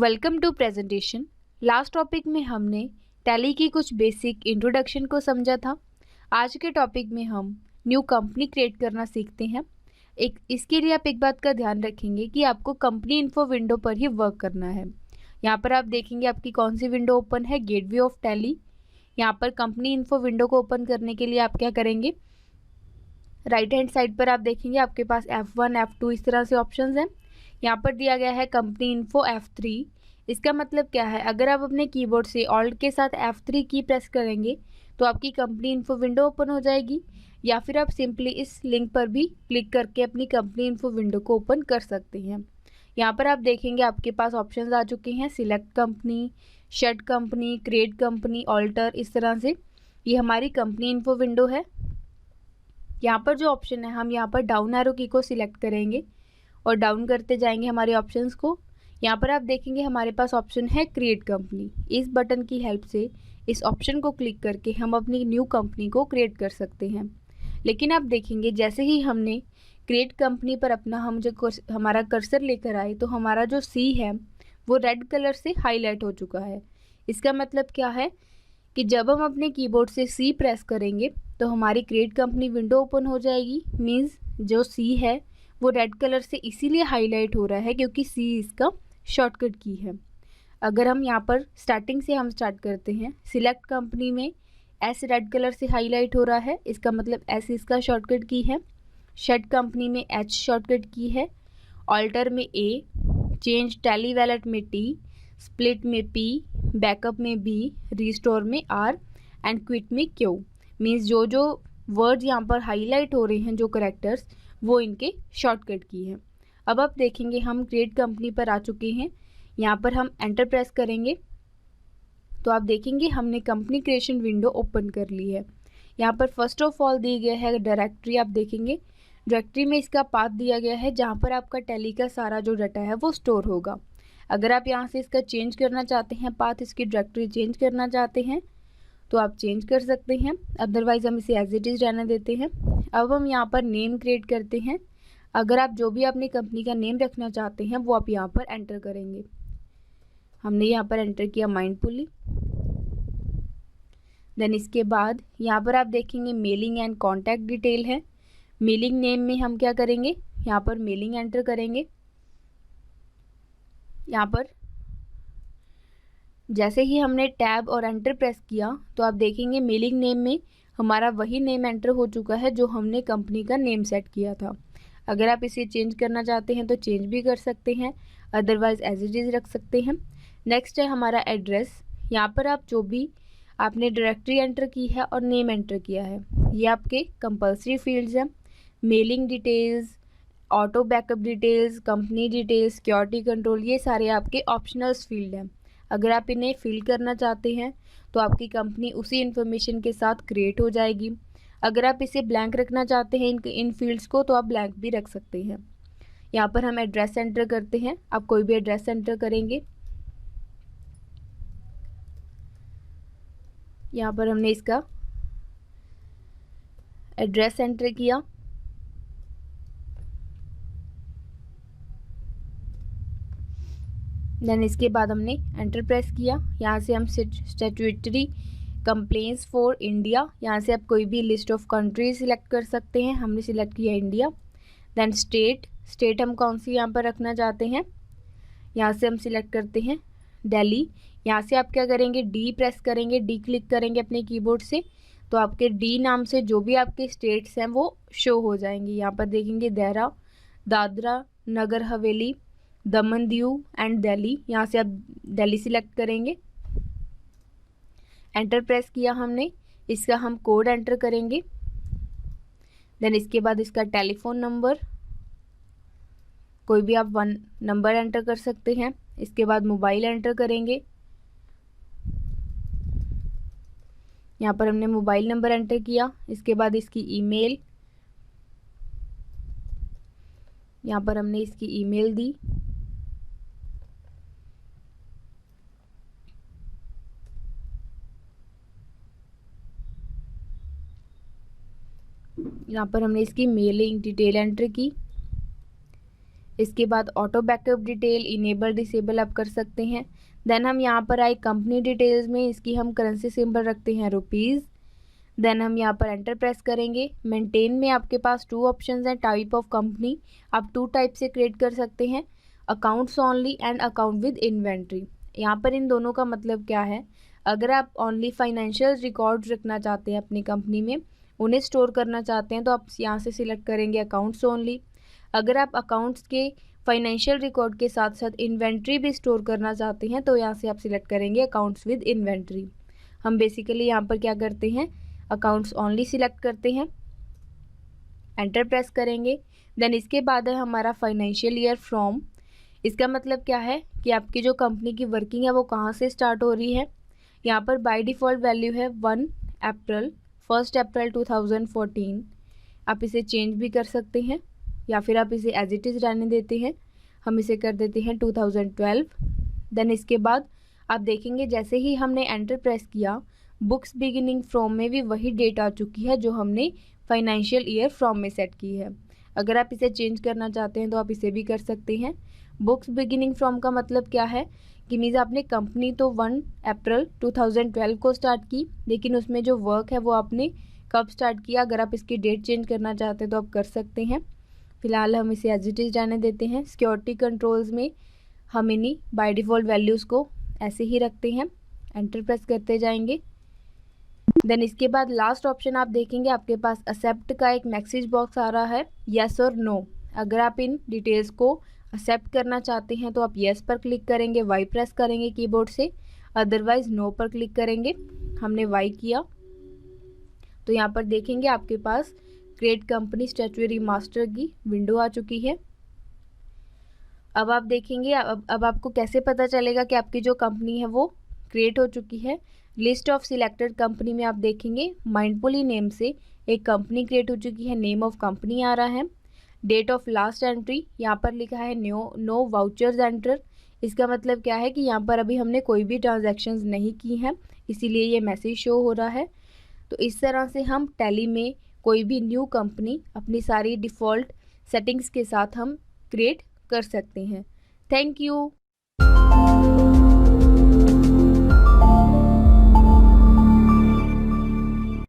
Welcome to presentation. Last topic में हमने tally की कुछ बेसिक इंट्रोडक्शन को समझा था। आज के टॉपिक में हम न्यू कंपनी क्रिएट करना सीखते हैं। इसके लिए आप एक बात का ध्यान रखेंगे कि आपको कंपनी इन्फो विंडो पर ही वर्क करना है। यहाँ पर आप देखेंगे आपकी कौन सी विंडो ओपन है, गेटवे ऑफ टैली। यहाँ पर कंपनी इन्फो विंडो को ओपन करने के लिए आप क्या करेंगे, राइट हैंड साइड पर आप देखेंगे आपके पास F1 F2 इस तरह से ऑप्शंस हैं। यहाँ पर दिया गया है कंपनी इन्फो F3। इसका मतलब क्या है, अगर आप अपने कीबोर्ड से ऑल्ट के साथ F3 की प्रेस करेंगे तो आपकी कंपनी इन्फो विंडो ओपन हो जाएगी, या फिर आप सिंपली इस लिंक पर भी क्लिक करके अपनी कंपनी इन्फो विंडो को ओपन कर सकते हैं। यहाँ पर आप देखेंगे आपके पास ऑप्शंस आ चुके हैं, select company, shut company, create company, alter, इस तरह से ये हमारी कंपनी इन्फो विंडो है। यहाँ पर जो ऑप्शन है, हम यहाँ पर डाउन एरो की को सिलेक्ट करेंगे और डाउन करते जाएंगे हमारे ऑप्शंस को। यहाँ पर आप देखेंगे हमारे पास ऑप्शन है क्रिएट कंपनी। इस बटन की हेल्प से इस ऑप्शन को क्लिक करके हम अपनी न्यू कंपनी को क्रिएट कर सकते हैं। लेकिन आप देखेंगे जैसे ही हमने क्रिएट कंपनी पर हमारा कर्सर लेकर आए तो हमारा जो सी है वो रेड कलर से हाईलाइट हो चुका है। इसका मतलब क्या है कि जब हम अपने कीबोर्ड से सी प्रेस करेंगे तो हमारी क्रिएट कंपनी विंडो ओपन हो जाएगी। मीन्स जो सी है वो रेड कलर से इसीलिए हाईलाइट हो रहा है क्योंकि सी इसका शॉर्टकट की है। अगर हम यहाँ पर स्टार्टिंग से हम स्टार्ट करते हैं, सिलेक्ट कंपनी में एस रेड कलर से हाईलाइट हो रहा है, इसका मतलब एस इसका शॉर्टकट की है। शट कंपनी में एच शॉर्टकट की है। ऑल्टर में ए, चेंज टैली वैलेट में टी, स्प्लिट में पी, बैकअप में बी, रिस्टोर में आर एंड क्विट में क्यू। मीन्स जो जो वर्ड्स यहाँ पर हाईलाइट हो रहे हैं, जो करेक्टर्स, वो इनके शॉर्टकट की हैं। अब आप देखेंगे हम क्रिएट कंपनी पर आ चुके हैं। यहाँ पर हम एंटर प्रेस करेंगे तो आप देखेंगे हमने कंपनी क्रिएशन विंडो ओपन कर ली है। यहाँ पर फर्स्ट ऑफ ऑल दी गया है डायरेक्टरी। आप देखेंगे डायरेक्टरी में इसका पाथ दिया गया है जहाँ पर आपका टैली का सारा जो डाटा है वो स्टोर होगा। अगर आप यहाँ से इसका चेंज करना चाहते हैं, पाथ इसकी डायरेक्टरी चेंज करना चाहते हैं तो आप चेंज कर सकते हैं, अदरवाइज़ हम इसे एज इट इज़ रहने देते हैं। अब हम यहाँ पर नेम क्रिएट करते हैं। अगर आप जो भी अपनी कंपनी का नेम रखना चाहते हैं वो आप यहाँ पर एंटर करेंगे। हमने यहाँ पर एंटर किया माइंडफुली। देन इसके बाद यहाँ पर आप देखेंगे मेलिंग एंड कॉन्टैक्ट डिटेल है। मेलिंग नेम में हम क्या करेंगे, यहाँ पर मेलिंग एंटर करेंगे। यहाँ पर जैसे ही हमने टैब और एंटर प्रेस किया तो आप देखेंगे मेलिंग नेम में हमारा वही नेम एंटर हो चुका है जो हमने कंपनी का नेम सेट किया था। अगर आप इसे चेंज करना चाहते हैं तो चेंज भी कर सकते हैं, अदरवाइज़ एज इट इज़ रख सकते हैं। नेक्स्ट है हमारा एड्रेस। यहाँ पर आप जो भी आपने डायरेक्टरी एंटर की है और नेम एंटर किया है, ये आपके कंपल्सरी फील्ड्स हैं। Mailing details, auto backup details, company details, security control, ये सारे आपके ऑप्शनल्स फील्ड हैं। अगर आप इन्हें फिल करना चाहते हैं तो आपकी कंपनी उसी इन्फॉर्मेशन के साथ क्रिएट हो जाएगी। अगर आप इसे ब्लैंक रखना चाहते हैं इन फील्ड्स को तो आप ब्लैंक भी रख सकते हैं। यहाँ पर हम एड्रेस एंटर करते हैं। आप कोई भी एड्रेस एंटर करेंगे। यहाँ पर हमने इसका एड्रेस एंटर किया। देन इसके बाद हमने एंटर प्रेस किया। यहाँ से हम स्टैट्यूटरी कंप्लेंट्स फॉर इंडिया, यहाँ से आप कोई भी लिस्ट ऑफ कंट्रीज सिलेक्ट कर सकते हैं। हमने सिलेक्ट किया इंडिया। देन स्टेट हम कौन सी यहाँ पर रखना चाहते हैं, यहाँ से हम सिलेक्ट करते हैं दिल्ली। यहाँ से आप क्या करेंगे, डी प्रेस करेंगे, डी क्लिक करेंगे अपने कीबोर्ड से तो आपके डी नाम से जो भी आपके स्टेट्स हैं वो शो हो जाएंगे। यहाँ पर देखेंगे दादरा नगर हवेली, दमन दीव एंड दिल्ली। यहाँ से आप दिल्ली सिलेक्ट करेंगे। एंटर प्रेस किया हमने, इसका हम कोड एंटर करेंगे। देन इसके बाद इसका टेलीफोन नंबर, कोई भी आप 1 नंबर एंटर कर सकते हैं। इसके बाद मोबाइल एंटर करेंगे। यहाँ पर हमने मोबाइल नंबर एंटर किया। इसके बाद इसकी ईमेल, यहाँ पर हमने इसकी ईमेल दी। यहाँ पर हमने इसकी मेलिंग डिटेल एंटर की। इसके बाद auto backup detail enable disable आप कर सकते हैं। देन हम यहाँ पर आए कंपनी डिटेल्स में, इसकी हम करेंसी सिंबल रखते हैं रुपीज़। देन हम यहाँ पर एंटर प्रेस करेंगे। मेंटेन में आपके पास 2 ऑप्शंस हैं, टाइप ऑफ कंपनी आप 2 टाइप से क्रिएट कर सकते हैं, accounts only and account with inventory. यहाँ पर इन दोनों का मतलब क्या है, अगर आप ओनली फाइनेंशियल रिकॉर्ड्स रखना चाहते हैं अपनी कंपनी में, उन्हें स्टोर करना चाहते हैं, तो आप यहाँ से सिलेक्ट करेंगे अकाउंट्स ओनली। अगर आप अकाउंट्स के फाइनेंशियल रिकॉर्ड के साथ साथ इन्वेंट्री भी स्टोर करना चाहते हैं, तो यहाँ से आप सिलेक्ट करेंगे अकाउंट्स विद इन्वेंट्री। हम बेसिकली यहाँ पर क्या करते हैं, अकाउंट्स ओनली सिलेक्ट करते हैं, एंटर प्रेस करेंगे। देन इसके बाद है हमारा फाइनेंशियल ईयर फ्रॉम। इसका मतलब क्या है कि आपकी जो कंपनी की वर्किंग है वो कहाँ से स्टार्ट हो रही है। यहाँ पर बाय डिफ़ॉल्ट वैल्यू है 1 अप्रैल 2014। आप इसे चेंज भी कर सकते हैं या फिर आप इसे एज इट इज़ रहने देते हैं। हम इसे कर देते हैं 2012। देन इसके बाद आप देखेंगे जैसे ही हमने एंटर प्रेस किया, बुक्स बिगिनिंग फ्रॉम में भी वही डेट आ चुकी है जो हमने फाइनेंशियल ईयर फ्रॉम में सेट की है। अगर आप इसे चेंज करना चाहते हैं तो आप इसे भी कर सकते हैं। बुक्स बिगिनिंग फ्रॉम का मतलब क्या है कि मीन्स आपने कंपनी तो 1 अप्रैल 2012 को स्टार्ट की, लेकिन उसमें जो वर्क है वो आपने कब स्टार्ट किया। अगर आप इसकी डेट चेंज करना चाहते हैं तो आप कर सकते हैं। फिलहाल हम इसे एज इट इज़ जाने देते हैं। सिक्योरिटी कंट्रोल्स में हम इन्हीं बाय डिफ़ॉल्ट वैल्यूज़ को ऐसे ही रखते हैं, एंटर प्रेस करते जाएंगे। देन इसके बाद लास्ट ऑप्शन आप देखेंगे आपके पास एक्सेप्ट का एक मैसेज बॉक्स आ रहा है, येस और नो। अगर आप इन डिटेल्स को एक्सेप्ट करना चाहते हैं तो आप येस पर क्लिक करेंगे, वाई प्रेस करेंगे कीबोर्ड से, अदरवाइज नो पर क्लिक करेंगे। हमने वाई किया तो यहाँ पर देखेंगे आपके पास क्रिएट कंपनी स्टैट्यूटरी मास्टर की विंडो आ चुकी है। अब आप देखेंगे अब आपको कैसे पता चलेगा कि आपकी जो कंपनी है वो क्रिएट हो चुकी है। लिस्ट ऑफ सिलेक्टेड कंपनी में आप देखेंगे माइंडफुली नेम से एक कंपनी क्रिएट हो चुकी है, नेम ऑफ कंपनी आ रहा है। डेट ऑफ लास्ट एंट्री यहाँ पर लिखा है नो वाउचर्स एंटर। इसका मतलब क्या है कि यहाँ पर अभी हमने कोई भी ट्रांजैक्शंस नहीं की हैं, इसीलिए ये मैसेज शो हो रहा है। तो इस तरह से हम टैली में कोई भी न्यू कंपनी अपनी सारी डिफ़ॉल्ट सेटिंग्स के साथ हम क्रिएट कर सकते हैं। Thank you.